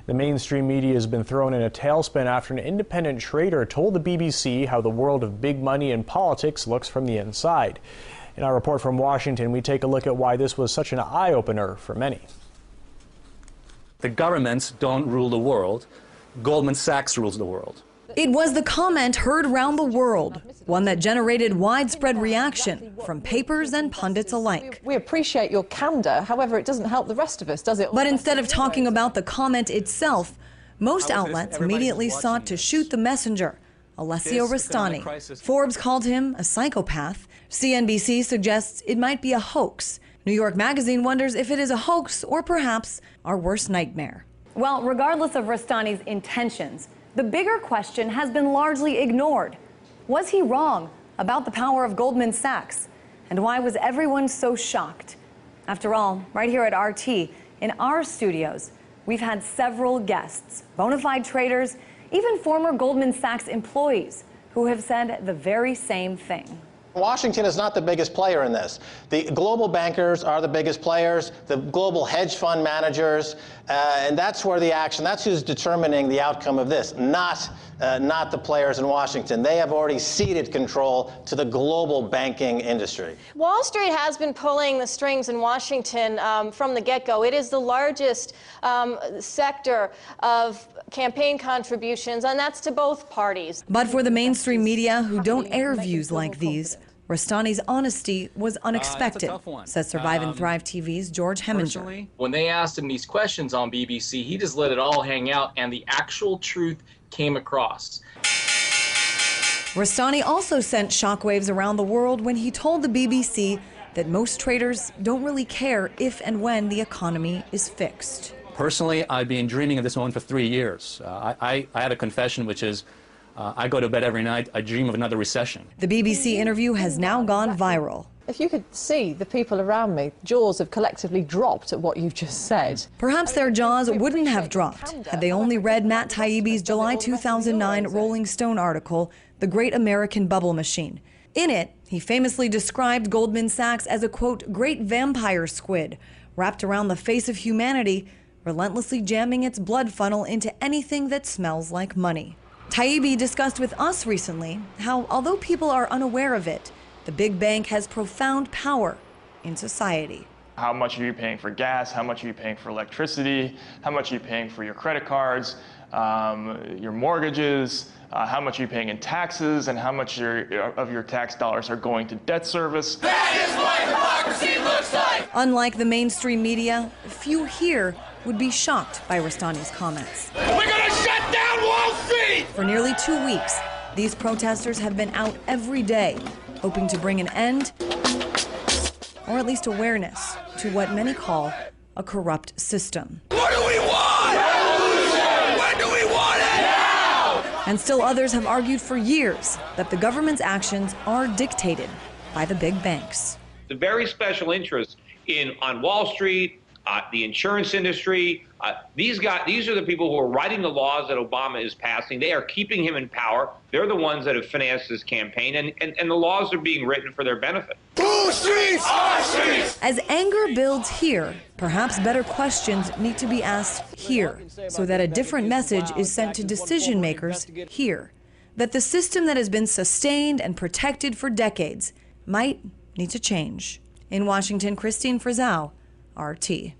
The mainstream media has been thrown in a tailspin after an independent trader told the BBC how the world of big money and politics looks from the inside. In our report from Washington, we take a look at why this was such an eye-opener for many. The governments don't rule the world. Goldman Sachs rules the world. It was the comment heard around the world, one that generated widespread reaction from papers and pundits alike. We appreciate your candor, however, it doesn't help the rest of us, does it? But instead of talking about the comment itself, most outlets immediately sought to shoot the messenger, Alessio Rastani. Forbes called him a psychopath. CNBC suggests it might be a hoax. New York Magazine wonders if it is a hoax or perhaps our worst nightmare. Well, regardless of Rastani's intentions, the bigger question has been largely ignored. Was he wrong about the power of Goldman Sachs? And why was everyone so shocked? After all, right here at RT, in our studios, we've had several guests, bona fide traders, even former Goldman Sachs employees who have said the very same thing. Washington is not the biggest player in this. The global bankers are the biggest players, the global hedge fund managers, and that's where the action, that's who's determining the outcome of this, not the players in Washington. They have already ceded control to the global banking industry. Wall Street has been pulling the strings in Washington from the get-go. It is the largest sector of campaign contributions, and that's to both parties. But for the mainstream media who don't air views like these, Rastani's honesty was unexpected, says Survive and Thrive TV's George Heminger. When they asked him these questions on BBC, he just let it all hang out, and the actual truth came across. Rastani also sent shockwaves around the world when he told the BBC that most traders don't really care if and when the economy is fixed. Personally, I've been dreaming of this moment for 3 years. I had a confession, which is I go to bed every night, I dream of another recession. The BBC interview has now gone viral. If you could see the people around me, jaws have collectively dropped at what you've just said. Perhaps their jaws wouldn't have dropped had they only read Matt Taibbi's July 2009 Rolling Stone article, The Great American Bubble Machine. In it, he famously described Goldman Sachs as a, quote, great vampire squid, wrapped around the face of humanity, relentlessly jamming its blood funnel into anything that smells like money. Taibbi discussed with us recently how, although people are unaware of it, the big bank has profound power in society. How much are you paying for gas? How much are you paying for electricity? How much are you paying for your credit cards, your mortgages? How much are you paying in taxes? And how much of your tax dollars are going to debt service? That is what democracy looks like! Unlike the mainstream media, few here would be shocked by Rastani's comments. We're gonna shut down Wall Street! For nearly 2 weeks, these protesters have been out every day, hoping to bring an end, or at least awareness, to what many call a corrupt system. What do we want? Revolution! When do we want it? Now! And still others have argued for years that the government's actions are dictated by the big banks. The very special interests on Wall Street, the insurance industry, these are the people who are writing the laws that Obama is passing. They are keeping him in power. They're the ones that have financed this campaign, and the laws are being written for their benefit. Whose streets? Our streets! As anger builds here, perhaps better questions need to be asked here, so that a different message is sent to decision makers here, that the system that has been sustained and protected for decades might need to change. In Washington, Christine Frizzell, RT.